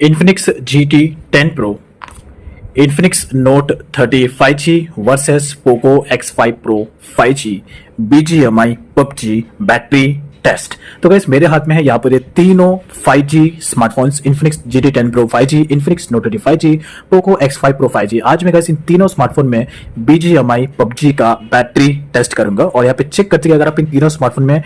Infinix GT10 Pro, Infinix Note 30 5G versus Poco X5 Pro 5G, BGMI, PUBG, battery test. तो guys मेरे हाथ में है यहाँ पर ये तीनों 5G smartphones, Infinix GT10 Pro 5G, Infinix Note 30 5G, Poco X5 Pro 5G। आज मैं गाइस इन तीनों स्मार्टफोन में BGMI, PUBG का बैटरी टेस्ट करूंगा और यहाँ पे चेक करते हैं अगर आप इन तीनों स्मार्टफोन में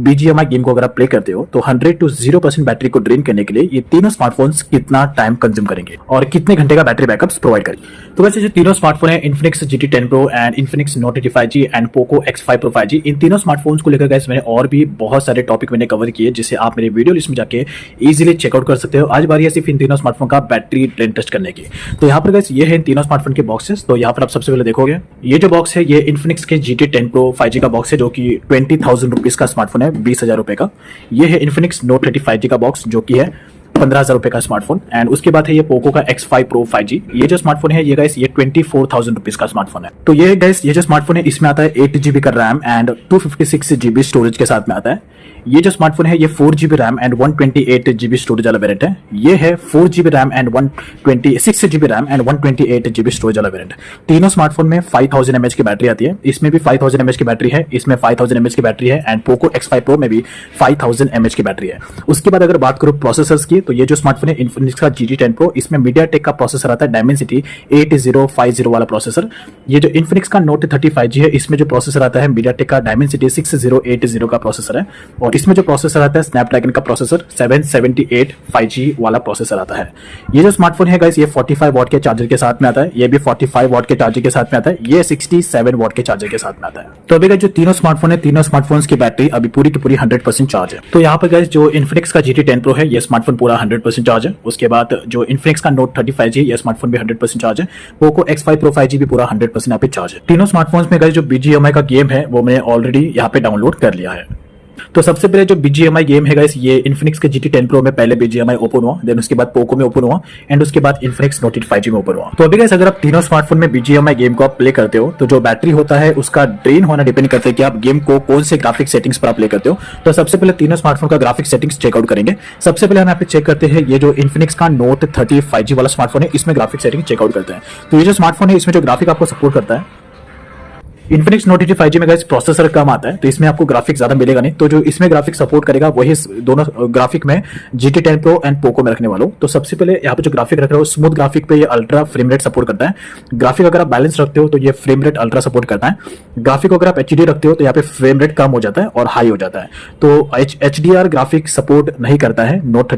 BGMI गेम को अगर आप प्ले करते हो तो 100 to 0% बैटरी को ड्रेन करने के लिए ये तीनों स्मार्टफोन्स कितना टाइम कंज्यूम करेंगे और कितने घंटे का बैटरी बैकअप्स प्रोवाइड करेंगे। तो वैसे जो तीनों स्मार्टफोन है Infinix GT10 Pro and Infinix Note 30 5G and Poco X5 Pro 5G, इन तीनों स्मार्टफोन्स को लेकर गाइस मैंने और भी बहुत सारे टॉपिक मैंने कवर किए जिसे आप मेरे वीडियो लिस्ट में जाके इजीली चेकआउट कर सकते हो। आज बारी है सिर्फ इन तीनों स्मार्टफोन का बैटरी ड्रेन टेस्ट करने की। तो यहाँ पर गाइस ये है इन तीनों स्मार्टफोन के बॉक्सेस। तो यहाँ पर आप सबसे पहले देखोगे ये जो बॉक्स है ये Infinix के GT10 Pro 5G का बॉक्स है जो कि 20,000 रुपीज का स्मार्टफोन है, 20,000 रुपए का। ये है Infinix Note 30 5G का बॉक्स जो कि है 15,000 रुपए का स्मार्टफोन। एंड उसके बाद है ये पोको का X5 Pro 5G। ये जो स्मार्टफोन है ये गाइस ये 24,000 रुपीज का स्मार्टफोन है। तो ये गाइस ये जो स्मार्टफोन है इसमें आता है 8GB का रैम एंड 256GB स्टोरेज के साथ में आता है। ये जो स्मार्टफोन है ये 4GB RAM and 128GB storage वाला वेरिएंट है। ये है 4GB RAM and 6GB RAM and 128GB storage वाला वेरिएंट। तीनों स्मार्टफोन में 5000 mAh की बैटरी आती है। इसमें भी 5000 mAh की बैटरी है, इसमें 5000 mAh की बैटरी है एंड पोको X5 Pro में भी 5000 mAh की बैटरी है। उसके बाद अगर बात करो प्रोसेसर्स की तो ये जो स्मार्टफोन है Infinix का GT10 Pro, इसमें MediaTek का प्रोसेसर आता है Dimensity 8050 वाला प्रोसेसर। ये जो Infinix का Note 30 5G है इसमें जो प्रोसेसर आता है MediaTek का Dimensity 6080 का प्रोसेसर है और इसमें जो प्रोसेसर आता है Snapdragon का प्रोसेसर 778 5G वाला प्रोसेसर आता है। ये जो स्मार्टफोन है गाइस ये 45 वॉट के चार्जर के साथ में आता है, ये भी 45 वॉट के चार्जर के साथ में आता है, ये 67 वॉट के चार्जर के साथ में आता है। तो अभी गाइस जो तीनों स्मार्टफोन है तीनों स्मार्टफोन्स की बैटरी अभी पूरी की पूरी 100% चार्ज है। तो यहाँ पर गाइस जो Infinix का GT10 Pro है ये स्मार्टफोन पूरा 100% चार्ज है। उसके बाद जो Infinix का Note 30 5G ये स्मार्टफोन भी 100% चार्ज है। पोको X5 Pro 5G भी पूरा 100% यहाँ पे चार्ज है। तीनों स्मार्टफोन्स में गाइस जो BGMI का गेम है वो मैंने ऑलरेडी यहाँ पे डाउनलोड कर लिया है। तो सबसे पहले जो BGMI गेम है गाइस ये Infinix के GT10 Pro में पहले BGMI ओपन हुआ, देन उसके बाद पोको में ओपन हुआ एंड उसके बाद Infinix Note 5G में ओपन हुआ। तो अभी गाइस अगर आप तीनों स्मार्टफोन में BGMI गेम को आप प्ले करते हो तो जो बैटरी होता है उसका ड्रेन होना डिपेंड करता है कि आप गेम को कौन से ग्राफिक सेटिंग्स पर आप प्ले करते हो। तो सबसे पहले तीनों स्मार्टफोन का ग्राफिक सेटिंग्स चेकआउट करेंगे। सबसे पहले हम यहाँ पे चेक करते हैं ये जो Infinix का Note 30 5G वाला स्मार्टफोन है इसमें ग्राफिक सेटिंग चेकआउट करते हैं। तो ये जो स्मार्टफोन है इसमें जो ग्राफिक आपको सपोर्ट करता है Infinix Note 30 5G में गाइस प्रोसेसर कम आता है तो इसमें आपको ग्राफिक ज्यादा मिलेगा नहीं। तो जो इसमें ग्राफिक सपोर्ट करेगा वही दोनों ग्राफिक में GT10 Pro एंड पोको में रखने वाला हूं। तो सबसे पहले यहाँ पे जो ग्राफिक रख रहा हूं स्मूथ ग्राफिक पे ये अल्ट्रा फ्रेम रेट सपोर्ट करता है। ग्राफिक अगर आप बैलेंस रखते हो तो ये फ्रेम रेट अल्ट्रा सपोर्ट करता है। ग्राफिक अगर आप HD रखते हो तो यहाँ पे फ्रेम रेट कम हो जाता है और हाई हो जाता है। तो HDR ग्राफिक सपोर्ट नहीं करता है Note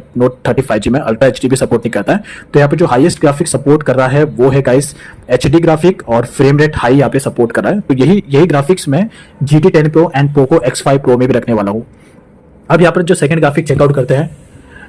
30 5G में, अल्ट्रा HD भी सपोर्ट नहीं करता है। तो यहाँ पे जो हाईएस्ट ग्राफिक सपोर्ट कर रहा है वो है गाइस HD ग्राफिक और फ्रेम रेट हाई यहाँ पे सपोर्ट कर रहा है। तो यही ग्राफिक्स में GT10 Pro and Poco X5 Pro में भी रखने वाला हूं। अब यहाँ पर जो सेकंड ग्राफिक चेकआउट करते हैं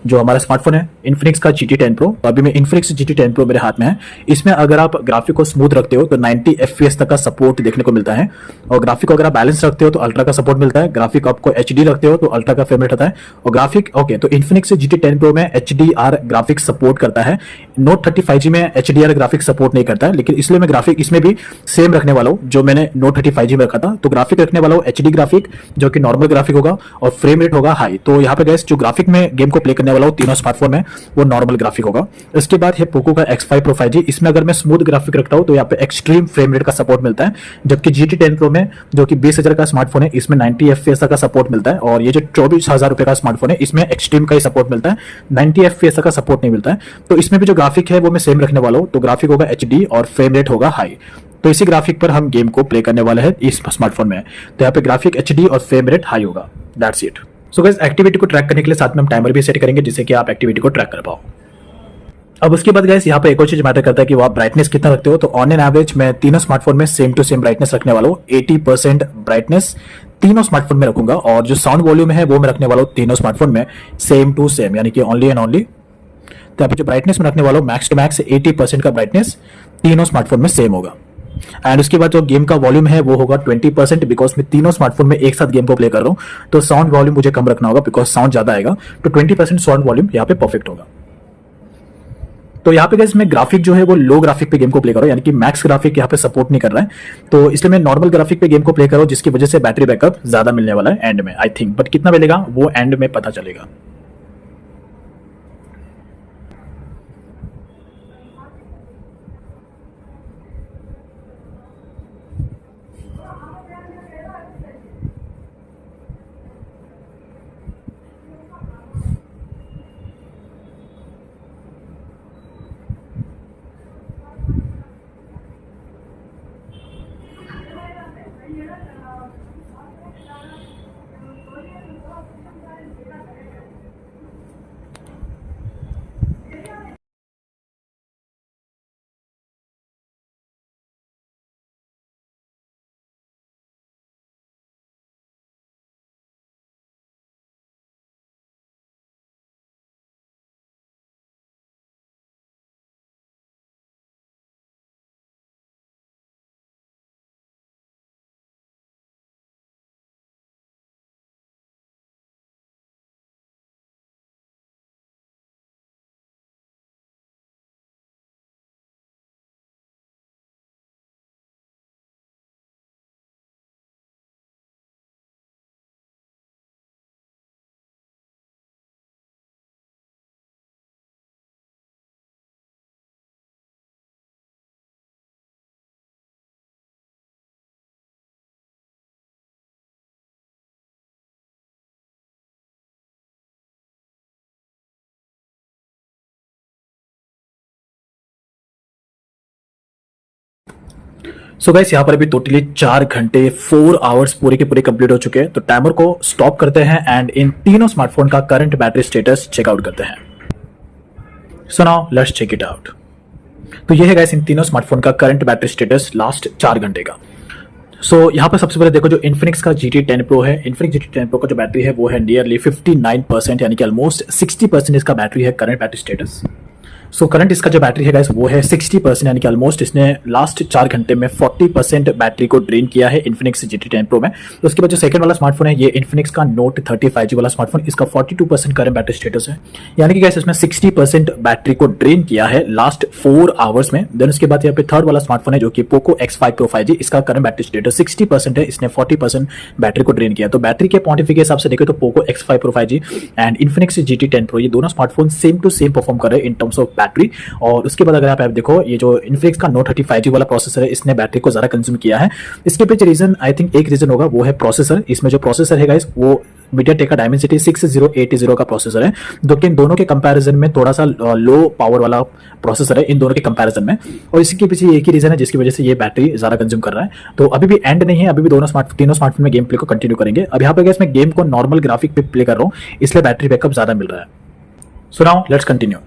जो हमारा स्मार्टफोन है Infinix का GT10 Pro। तो अभी मैं Infinix GT10 Pro मेरे हाथ में है। इसमें अगर आप ग्राफिक को स्मूथ रखते हो तो 90 FPS तक का सपोर्ट देखने को मिलता है और ग्राफिक को अगर आप बैलेंस रखते हो तो अल्ट्रा का सपोर्ट मिलता है। ग्राफिक आपको HD रखते हो तो अल्ट्रा का फ्रेम रेट आता है और ग्राफिक ओके। तो Infinix GT10 Pro में HDR ग्राफिक सपोर्ट करता है, Note 30 5G में HDR ग्राफिक सपोर्ट नहीं करता है। लेकिन इसलिए मैं ग्राफिक इसमें भी सेम रखने वाला हूँ जो मैंने Note 30 5G में रखा था। तो ग्राफिक रखने वाला हूँ HD ग्राफिक जो कि नॉर्मल ग्राफिक होगा और फ्रेम रेट होगा हाई। तो यहाँ पे गाइस जो ग्राफिक में गेम को प्ले करने वाला हूँ तीनों स्मार्टफोन में वो नॉर्मल ग्राफिक होगा। इसके बाद है पोको का X5 Pro 5G। इसमें अगर मैं स्मूथ ग्राफिक रखता हूं तो यहाँ पे एक्सट्रीम फ्रेम रेट का सपोर्ट मिलता है, जबकि GT10 Pro में जो कि 20,000 का स्मार्टफोन है इसमें 90 FPS का सपोर्ट मिलता है और ये जो 24,000 रुपए का स्मार्टफोन है इसमें एक्सट्रीम का ही सपोर्ट मिलता है, 90 FPS का सपोर्ट नहीं मिलता है। तो इसमें भी जो ग्राफिक है वो मैं सेम रखने वाला हूँ। तो ग्राफिक होगा HD और फ्रेम रेट होगा हाई। तो इसी ग्राफिक पर हम गेम को प्ले करने वाले हैं इस स्मार्टफोन में। तो यहाँ पे ग्राफिक HD और फ्रेम रेट हाई होगा। That's it. So guys activity को ट्रैक करने के लिए साथ में हम टाइमर भी सेट करेंगे जिससे कि आप एक्टिविटी को ट्रैक कर पाओ। अब उसके बाद गाइस यहाँ पे एक और चीज मैटर करता है कि वो आप ब्राइटनेस कितना रखते हो। तो ऑन एन एवरेज मैं तीनों स्मार्टफोन में सेम टू सेम ब्राइटनेस रखने वाला हूँ। 80% ब्राइटनेस तीनों स्मार्टफोन में रखूंगा और जो साउंड वॉल्यूम है वो मैं रखने वाला हूँ तीनों स्मार्टफोन में सेम टू सेम, यानी कि ओनली एंड ओनली। तो यहाँ पे जो ब्राइटनेस में रखने वाला हूँ मैक्स टू मैक्स 80% का ब्राइटनेस तीनों स्मार्टफोन में सेम होगा। एंड उसके बाद जो गेम का वॉल्यूम है वो होगा 20% बिकॉज मैं तीनों स्मार्टफोन में एक साथ गेम को प्ले कर रहा हूँ। तो साउंड वॉल्यूम मुझे कम रखना होगा बिकॉज साउंड ज्यादा आएगा। तो 20% साउंड वॉल्यूम यहाँ पे परफेक्ट होगा। तो यहाँ पे गाइस मैं ग्राफिक जो है वो लो ग्राफिक पे गेम को प्ले कर रहा हूँ, यानी कि मैक्स ग्राफिक यहाँ पे सपोर्ट नहीं कर रहा है। तो इसलिए मैं नॉर्मल ग्राफिक पे गेम को प्ले कर रहा हूँ जिसकी वजह से बैटरी बैकअप ज्यादा मिलने वाला है एंड में आई थिंक। बट कितना मिलेगा वो एंड में पता चलेगा। सो गाइस यहाँ पर अभी टोटली 4 घंटे 4 आवर्स पूरे के पूरे कंप्लीट हो चुके हैं। तो टाइमर को स्टॉप करते हैं एंड इन तीनों स्मार्टफोन का करंट बैटरी स्टेटस चेकआउट करते हैं। So now let's check it out. तो ये है गाइस इन तीनों स्मार्टफोन का करंट बैटरी स्टेटस लास्ट 4 घंटे का। यहाँ पर सबसे पहले देखो जो इन्फिनिक्स का GT 10 Pro है, इन्फिनिक्स GT 10 Pro का जो बैटरी है वो है नियरली 59%, यानी कि ऑलमोस्ट 60% इसका बैटरी है करंट बैटरी स्टेटस। करंट इसका जो बैटरी है गाइस वो है 60%, यानी कि ऑलमोस्ट इसने लास्ट 4 घंटे में 40% बैटरी को ड्रेन किया है इन्फिनिक्स GT 10 Pro में। तो उसके बाद जो सेकंड वाला स्मार्टफोन है ये इन्फिनिक्स का नोट 30 5G वाला स्मार्टफोन, इसका 42% करंट बैटरी स्टेटस है, यानी कि गाइस इसमें 60% बैटरी को ड्रेन किया है लास्ट 4 आवर्स में। देन उसके बाद यहाँ पे थर्ड वाला स्मार्टफोन है जो कि पोको X5 Pro 5G, इसका करंट बैटरी स्टेटस 60% है, इसने 40% बैटरी को ड्रेन किया। तो बैटरी के पॉइंट ऑफ व्यू के हिसाब से देखें तो Poco X5 Pro 5G and Infinix GT 10 Pro ये दोनों smartphone same to same perform कर रहे हैं इन टर्म्स ऑफ बैटरी। और उसके बाद अगर आप देखो ये जो इन्फिनिक्स का नोट 30 5G वाला प्रोसेसर है इसने बैटरी को ज्यादा कंज्यूम किया है। इसके पीछे रीजन आई थिंक एक रीजन होगा वो है प्रोसेसर। इसमें जो प्रोसेसर है गाइस वो मीडियाटेक का डायमेंसिटी 6080 का प्रोसेसर है, जो कि इन दोनों के कंपैरिजन में थोड़ा सा लो पावर वाला प्रोसेसर है इन दोनों के कंपैरिजन में। और इसके पीछे एक ही रीजन है जिसकी वजह से ये बैटरी ज्यादा कंज्यूम कर रहा है। तो अभी भी एंड नहीं है, अभी भी तीनों स्मार्टफोन में गेम प्ले को कंटिन्यू करेंगे। अब यहाँ पे गाइस मैं गेम को नॉर्मल ग्राफिक पे प्ले कर रहा हूँ, इसलिए बैटरी बैकअप ज्यादा मिल रहा है। सो नाउ लेट्स कंटिन्यू।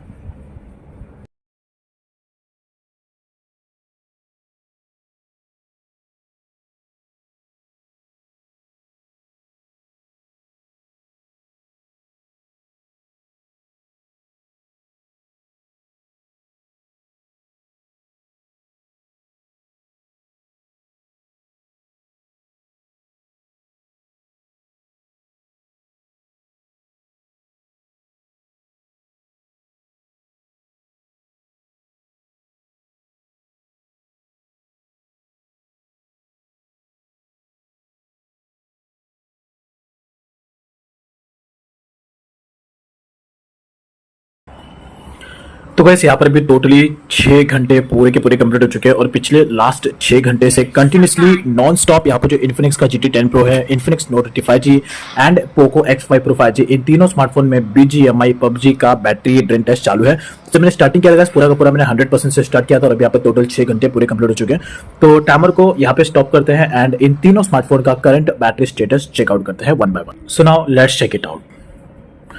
तो गाइस यहाँ पर भी टोटली 6 घंटे पूरे के पूरे कंप्लीट हो चुके हैं और पिछले लास्ट 6 घंटे से कंटिन्यूसली नॉन स्टॉप यहाँ पर जो इन्फिनिक्स का GT 10 Pro है, Infinix note 30 5G and Poco X5 Pro 5G इन तीनों स्मार्टफोन में BGMI PUBG का बैटरी ड्रेन टेस्ट चालू है। जब मैंने स्टार्टिंग किया था पूरा का पूरा मैंने 100% से स्टार्ट किया था और अभी यहाँ पर टोटल 6 घंटे पूरे कंप्लीट हो चुके हैं। तो टाइमर को यहाँ पे स्टॉप करते हैं एंड इन तीनों स्मार्टफोन का करंट बैटरी स्टेटस चेकआउट करते हैं one by one. So now let's check it out.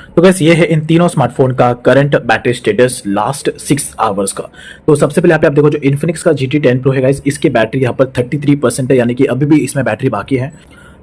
तो गाइस ये है इन तीनों स्मार्टफोन का current battery status last 6 hours का। तो सबसे पहले आप देखो जो इन्फिनिक्स का GT 10 Pro है गाइस, इसकी बैटरी यहाँ पर 33% है, यानी कि अभी भी इसमें बैटरी बाकी है।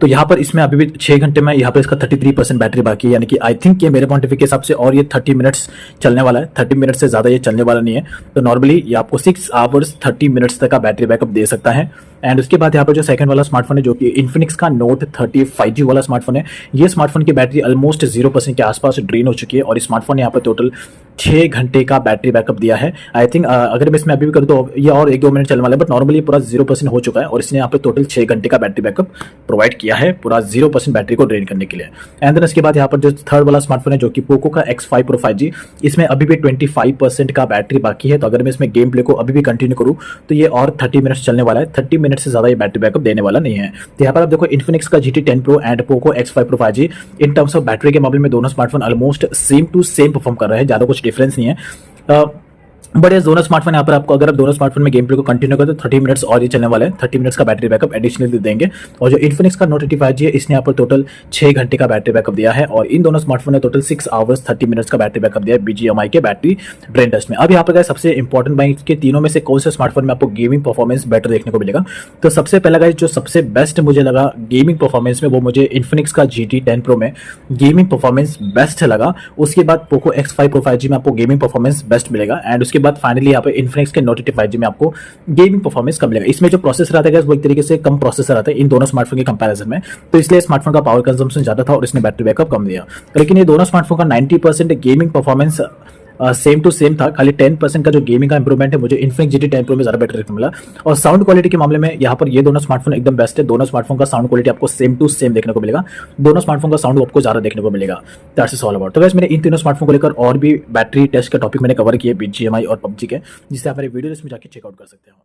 तो यहाँ पर इसमें अभी भी 6 घंटे में यहाँ पर इसका 33% बैटरी बाकी है, यानी कि आई थिंक ये मेरे पॉइंट ऑफ व्यू के हिसाब से और ये 30 मिनट्स चलने वाला है। 30 मिनट से ज़्यादा ये चलने वाला नहीं है। तो नॉर्मली ये आपको 6 आवर्स 30 मिनट्स तक का बैटरी बैकअप दे सकता है। एंड उसके बाद यहाँ पर जो सेकंड वाला स्मार्टफोन है जो कि इन्फिनिक्स का नोट 30 5G वाला स्मार्टफोन है, ये स्मार्टफोन की बैटरी ऑलमोस्ट 0% के आसपास ड्रेन हो चुकी है और इस स्मार्टफोन ने यहाँ पर टोटल 6 घंटे का बैटरी बैकअप दिया है। आई थिंक अगर मैं इसमें अभी भी करूँ तो ये और 1-2 मिनट चलने वाला है, बट नॉर्मली पूरा 0% हो चुका है और इसने यहाँ पे टोटल 6 घंटे का बैटरी बैकअप प्रोवाइड किया है पूरा 0% बैटरी को ड्रेन करने के लिए। एंड देन इसके बाद यहाँ पर जो थर्ड वाला स्मार्टफोन है जो कि पोको का X5 Pro 5G, इसमें अभी भी 25% का बैटरी बाकी है। तो अगर मैं इसमें गेम प्ले को अभी भी कंटिन्यू करूँ तो ये और 30 मिनट्स चलने वाला है। 30 मिनट से ज़्यादा ये बैटरी बैकअप देने वाला नहीं है। तो यहाँ पर आप देखो इन्फिनिक्स का GT 10 Pro and Poco X5 Pro 5G in terms of battery के मामले में दोनों smartphone almost same to same perform कर रहे हैं, ज़्यादा कुछ डिफरेंस नहीं है। बट ये दोनों स्मार्टफोन यहाँ पर आपको अगर आप दोनों स्मार्टफोन में गेम प्ले को कंटिन्यू करते तो 30 मिनट्स और ये चलने वाला है। 30 मिनट्स का बैटरी बैकअप एडिशनली देंगे। और जो इन्फिनिक्स का नोट 30 5G है इसने यहाँ पर टोटल 6 घंटे का बैटरी बैकअप दिया है और इन दोनों स्मार्टफोन ने टोटल 6 आवर्स 30 मिनट्स का बैटरी बैकअप दिया है BGMI के बैटरी ड्रेन टेस्ट में। अब यहाँ पर सबसे इंपॉर्टेंट बाइक के तीनों में से कौन से स्मार्टफोन में आपको गेमिंग परफॉर्मेंस बेटर देखने को मिलेगा। तो सबसे पहला गाइस जो सबसे बेस्ट मुझे लगा गेमिंग परफॉर्मेंस में वो मुझे इन्फिनिक्स का GT 10 Pro में गेमिंग परफॉर्मेंस बेस्ट लगा। उसके बाद पोको X5 Pro 5G में आपको गेमिंग परफॉर्मेंस बेस्ट मिलेगा एंड उसके बाद फाइनली यहाँ पे इन्फिनिक्स के नोट 30 5G में आपको गेमिंग परफॉर्मेंस कम मिलेगा। इसमें जो प्रोसेसर आता है वो एक तरीके से कम प्रोसेसर आता है इन दोनों स्मार्टफोन के कंपैरिजन में, तो इसलिए स्मार्टफोन का पावर कंजम्पशन ज्यादा था और इसने बैटरी बैकअप कम दिया। लेकिन ये दोनों स्मार्टफोन का 90% gaming performance same to same था। खाली 10% का जो गेमिंग का इंप्रूवमेंट है मुझे इन्फिनिक्स GT 10 Pro में ज्यादा बेटर देखने मिला। और साउंड क्वालिटी के मामले में यहाँ पर ये दोनों स्मार्टफोन एकदम बेस्ट है। दोनों स्मार्टफोन का साउंड क्वालिटी आपको सेम टू सेम देखने को मिलेगा। दोनों स्मार्टफोन का साउंड आपको ज्यादा देखने को मिलेगा। That's is all about. तो गाइस मैंने इन तीनों स्मार्टफोन को लेकर और भी बैटरी टेस्ट का टॉपिक मैंने कवर किया BGMI और PUBG के, जिससे आप मेरे वीडियो में जाकर चेकआउट कर सकते हो।